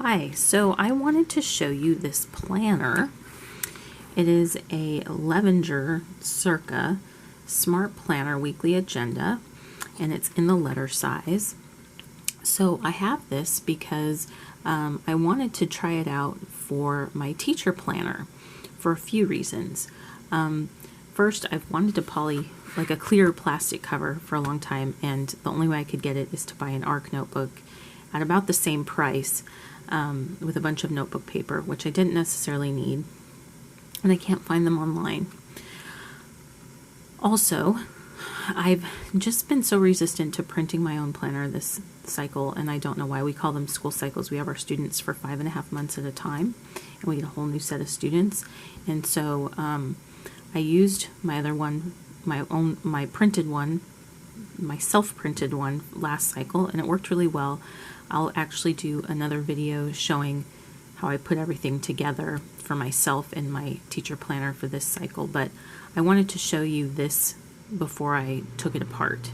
Hi, so I wanted to show you this planner. It is a Levenger Circa Smart Planner Weekly Agenda, and it's in the letter size. So I have this because I wanted to try it out for my teacher planner for a few reasons. First, I've wanted to poly like a clear plastic cover for a long time, and the only way I could get it is to buy an ARC notebook at about the same price with a bunch of notebook paper, which I didn't necessarily need, and I can't find them online. Also, I've just been so resistant to printing my own planner this cycle, and I don't know why. We call them school cycles. We have our students for 5.5 months at a time, and we get a whole new set of students. And so I used my other one, my printed one, my self-printed one last cycle, and it worked really well. I'll actually do another video showing how I put everything together for myself in my teacher planner for this cycle, but I wanted to show you this before I took it apart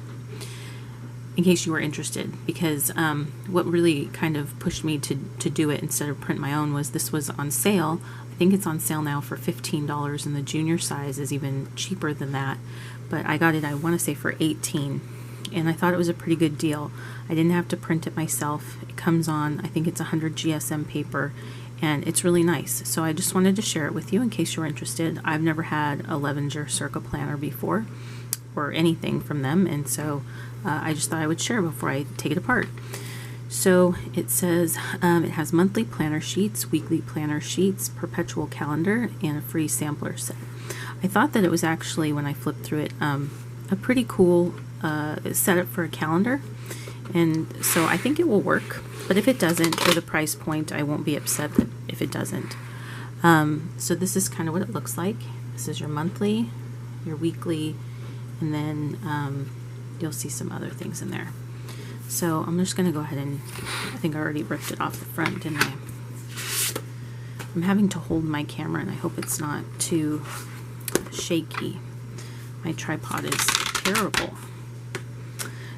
in case you were interested, because what really kind of pushed me to do it instead of print my own was this was on sale. I think it's on sale now for $15, and the junior size is even cheaper than that, but I got it, I want to say, for $18, and I thought it was a pretty good deal. I didn't have to print it myself. It comes on, I think it's 100 GSM paper, and it's really nice. So I just wanted to share it with you in case you're interested. I've never had a Levenger Circa planner before, or anything from them, and so I just thought I would share before I take it apart. So it says it has monthly planner sheets, weekly planner sheets, perpetual calendar, and a free sampler set. I thought that it was actually, when I flipped through it, a pretty cool setup for a calendar, and so I think it will work. But if it doesn't, for the price point, I won't be upset if it doesn't. So this is kind of what it looks like. This is your monthly, your weekly, and then you'll see some other things in there. So I'm just going to go ahead and, I think I already ripped it off the front, didn't I? I'm having to hold my camera, and I hope it's not too shaky. My tripod is terrible.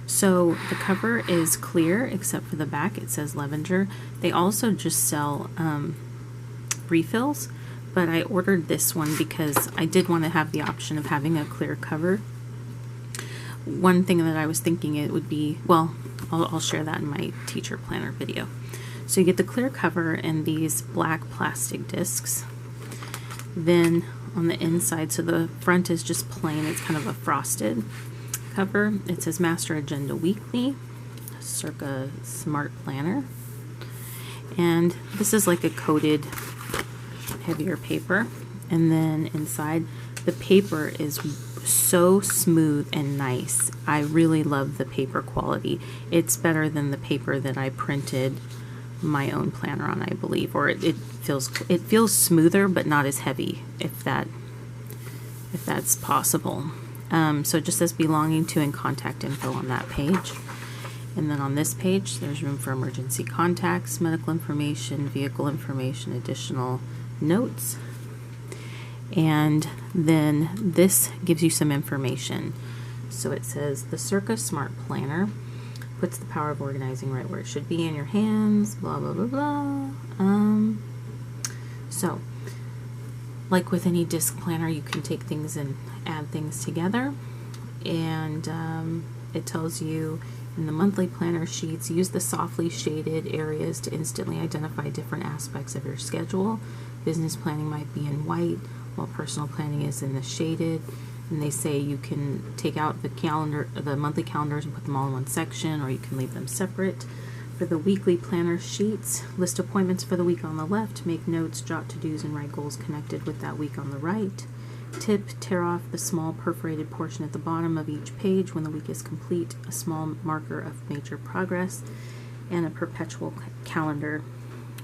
So the cover is clear except for the back. It says Levenger. They also just sell refills, but I ordered this one because I did want to have the option of having a clear cover. One thing that I was thinking it would be, well, I'll share that in my teacher planner video. So you get the clear cover and these black plastic discs. Then on the inside, so the front is just plain, it's kind of a frosted cover. It says Master Agenda Weekly, Circa Smart Planner. And this is like a coated, heavier paper. And then inside, the paper is so smooth and nice. I really love the paper quality. It's better than the paper that I printed my own planner on, I believe, or it feels smoother but not as heavy, if that's possible. So it just says belonging to and contact info on that page. And then on this page, there's room for emergency contacts, medical information, vehicle information, additional notes. And then this gives you some information. So it says the Circa Smart Planner puts the power of organizing right where it should be in your hands, blah, blah, blah, blah. So, like with any disc planner, you can take things and add things together. And it tells you in the monthly planner sheets, use the softly shaded areas to instantly identify different aspects of your schedule. Business planning might be in white, while personal planning is in the shaded. And they say you can take out the calendar, the monthly calendars, and put them all in one section, or you can leave them separate. For the weekly planner sheets, list appointments for the week on the left, make notes, jot to-dos, and write goals connected with that week on the right. Tip, tear off the small perforated portion at the bottom of each page when the week is complete, a small marker of major progress, and a perpetual calendar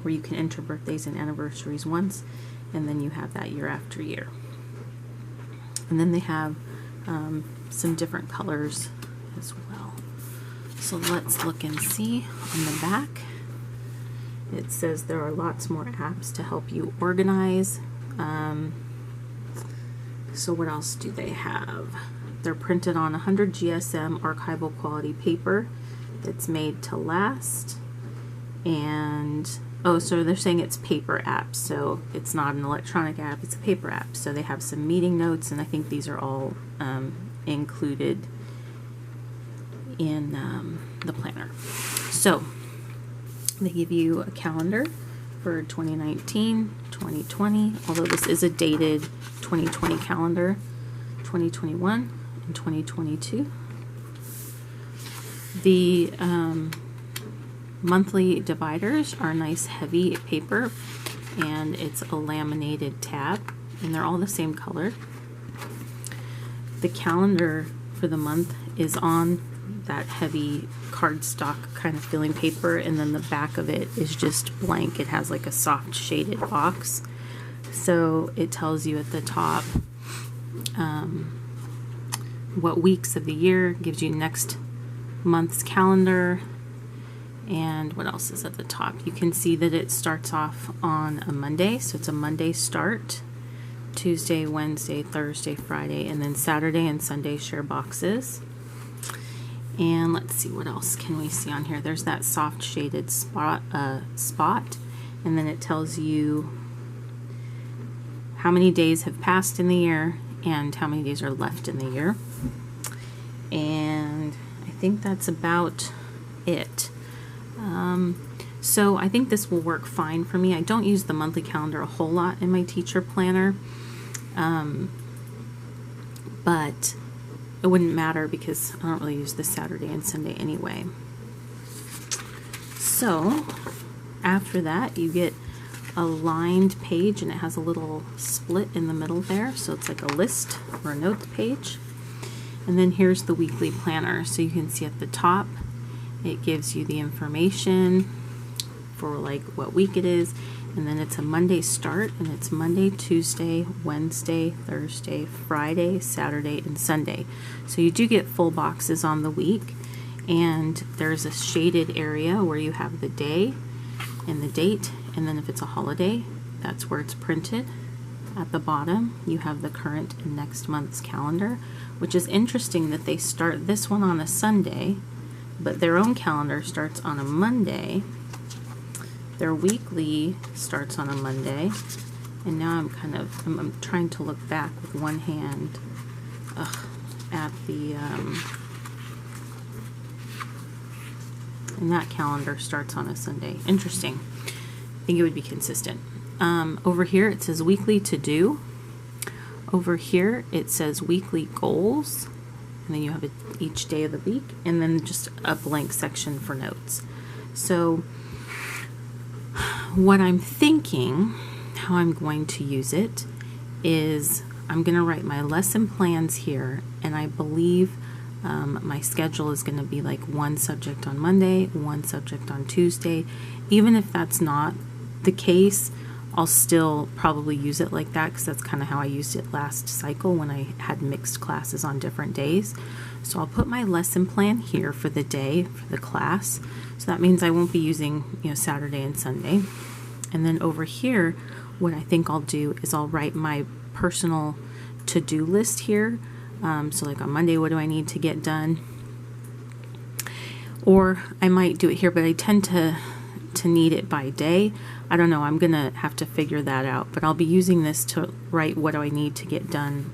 where you can enter birthdays and anniversaries once, and then you have that year after year. And then they have some different colors as well. So let's look and see. On the back, it says there are lots more apps to help you organize. So what else do they have? They're printed on 100 GSM archival quality paper that's made to last. And Oh, so they're saying it's paper apps, so it's not an electronic app, it's a paper app. So they have some meeting notes, and I think these are all included in the planner. So they give you a calendar for 2019, 2020, although this is a dated 2020 calendar, 2021, and 2022. The monthly dividers are nice heavy paper, and it's a laminated tab, and they're all the same color. The calendar for the month is on that heavy cardstock kind of feeling paper, and then the back of it is just blank. It has like a soft shaded box. So it tells you at the top what weeks of the year, gives you next month's calendar, and what else is at the top. You can see that it starts off on a Monday, so it's a Monday start. Tuesday, Wednesday, Thursday, Friday, and then Saturday and Sunday share boxes. And let's see, what else can we see on here? There's that soft shaded spot, and then it tells you how many days have passed in the year and how many days are left in the year. And I think that's about it. So I think this will work fine for me. I don't use the monthly calendar a whole lot in my teacher planner, but it wouldn't matter because I don't really use this Saturday and Sunday anyway. So after that, you get a lined page, and it has a little split in the middle there, so it's like a list or a notes page. And then here's the weekly planner. So you can see at the top, it gives you the information for like what week it is, and then it's a Monday start, and it's Monday, Tuesday, Wednesday, Thursday, Friday, Saturday, and Sunday. So you do get full boxes on the week, and there's a shaded area where you have the day and the date, and then if it's a holiday, that's where it's printed. At the bottom, you have the current and next month's calendar, which is interesting that they start this one on a Sunday, but their own calendar starts on a Monday. Their weekly starts on a Monday, and now I'm trying to look back with one hand at the, and that calendar starts on a Sunday. Interesting. I think it would be consistent. Over here it says weekly to do. Over here it says weekly goals, and then you have each day of the week, and then just a blank section for notes. So what I'm thinking, how I'm going to use it, is I'm going to write my lesson plans here, and I believe my schedule is going to be like one subject on Monday, one subject on Tuesday. Even if that's not the case, I'll still probably use it like that, because that's kind of how I used it last cycle when I had mixed classes on different days. So I'll put my lesson plan here for the day, for the class. So that means I won't be using, Saturday and Sunday. And then over here, what I think I'll do is I'll write my personal to-do list here. So like on Monday, what do I need to get done? Or I might do it here, but I tend to need it by day. I don't know, I'm gonna have to figure that out, but I'll be using this to write what do I need to get done,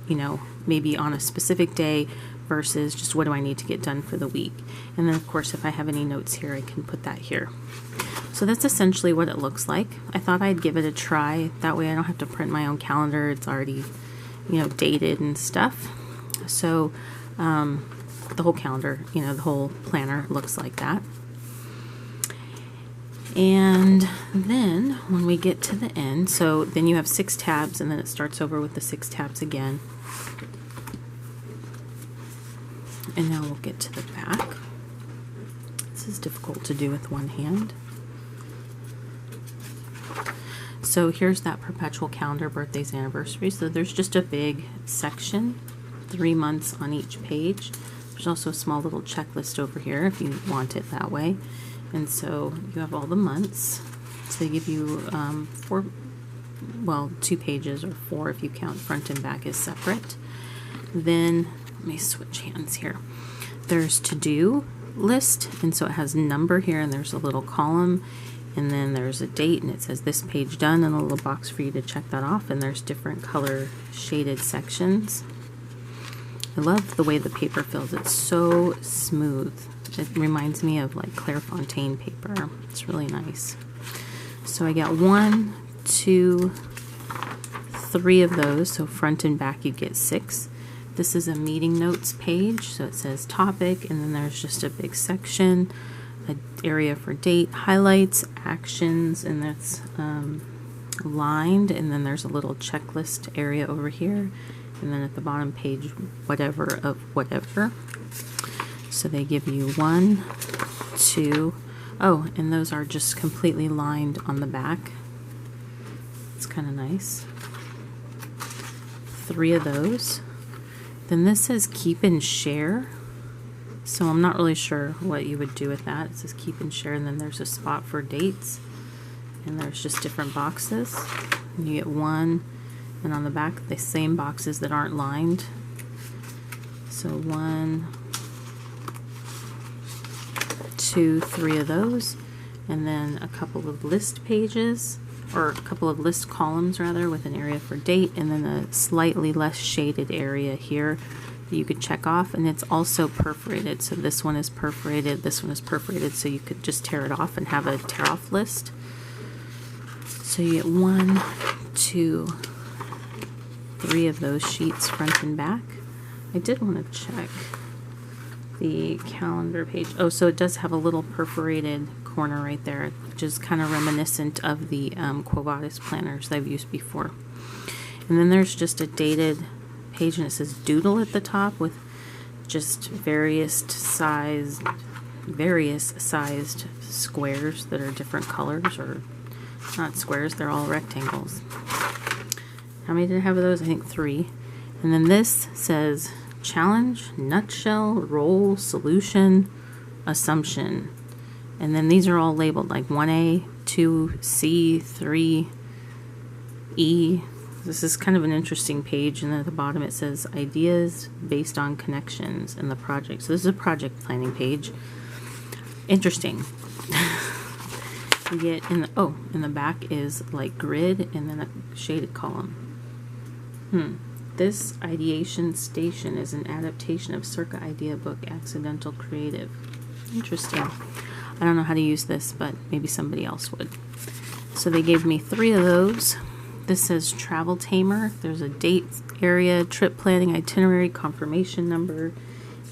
maybe on a specific day versus just what do I need to get done for the week. And then of course, if I have any notes here, I can put that here. So that's essentially what it looks like. I thought I'd give it a try. That way I don't have to print my own calendar. It's already, dated and stuff. So the whole calendar, the whole planner looks like that. And then when we get to the end, so then you have 6 tabs, and then it starts over with the 6 tabs again. And now we'll get to the back. This is difficult to do with one hand. So here's that perpetual calendar, birthdays, anniversaries. So there's just a big section, 3 months on each page. There's also a small little checklist over here if you want it that way. And so you have all the months. So they give you 2 pages, or 4 if you count front and back as separate. Then let me switch hands here. There's to-do list, and so it has number here, and there's a little column, And then there's a date, and it says this page done, and a little box for you to check that off. And there's different color shaded sections. I love the way the paper feels. It's so smooth. It reminds me of like Clairefontaine paper. It's really nice. So I got 1, 2, 3 of those. So front and back you get 6. This is a meeting notes page. So it says topic, and then there's just a big section, an area for date, highlights, actions, and that's lined. And then there's a little checklist area over here. And then at the bottom page, whatever of whatever. So they give you 1, 2, oh, and those are just completely lined on the back. It's kind of nice. 3 of those. Then this says keep and share. So I'm not really sure what you would do with that. It says keep and share, and then there's a spot for dates. And there's just different boxes. And you get 1. And on the back, the same boxes that aren't lined. So 1, 2, 3 of those. And then a couple of list pages, or a couple of list columns rather, with an area for date, and then a slightly less shaded area here that you could check off. And it's also perforated. So this one is perforated, this one is perforated, so you could just tear it off and have a tear off list. So you get 1, 2, 3 of those sheets front and back. I did want to check the calendar page. Oh, so it does have a little perforated corner right there, which is kind of reminiscent of the Quo Vadis planners I've used before. And then there's just a dated page, and it says doodle at the top with just various sized squares that are different colors, or not squares, they're all rectangles. How many did I have of those? I think 3. And then this says challenge, nutshell, role, solution, assumption. And then these are all labeled like 1A, 2C, 3, E. This is kind of an interesting page. And then at the bottom it says ideas based on connections in the project. So this is a project planning page. Interesting. You get in the back is like grid and then a shaded column. This Ideation Station is an adaptation of Circa idea book, Accidental Creative. Interesting. I don't know how to use this, but maybe somebody else would. So they gave me 3 of those. This says Travel Tamer. There's a date, area, trip planning, itinerary, confirmation number,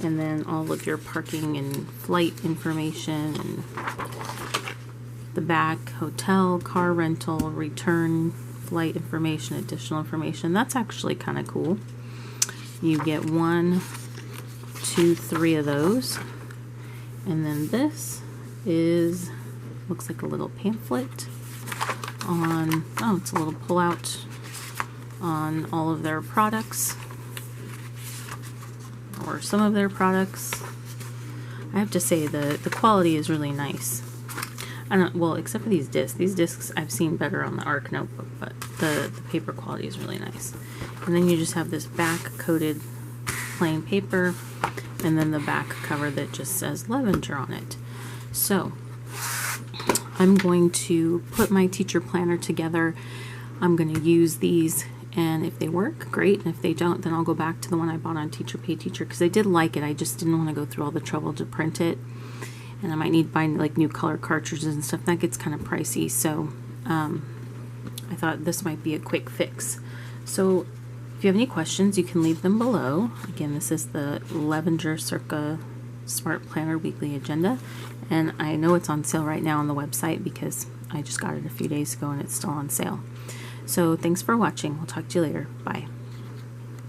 and then all of your parking and flight information, and the back, hotel, car rental, return, flight information, additional information. That's actually kind of cool. You get 1, 2, 3 of those. And then this looks like a little pamphlet on, it's a little pullout on all of their products, or some of their products. I have to say the quality is really nice. Well, except for these discs. These discs I've seen better on the ARC notebook, but the paper quality is really nice. And then you just have this back coated plain paper, and then the back cover that just says Levenger on it. So I'm going to put my teacher planner together. I'm going to use these, and if they work, great. And if they don't, then I'll go back to the one I bought on Teacher Pay Teacher, because I did like it. I just didn't want to go through all the trouble to print it. And I might need to buy like new color cartridges and stuff. That gets kind of pricey, so I thought this might be a quick fix. So if you have any questions, you can leave them below. Again, this is the Levenger Circa Smart Planner Weekly Agenda, and I know it's on sale right now on the website because I just got it a few days ago and it's still on sale. So thanks for watching. We'll talk to you later. Bye.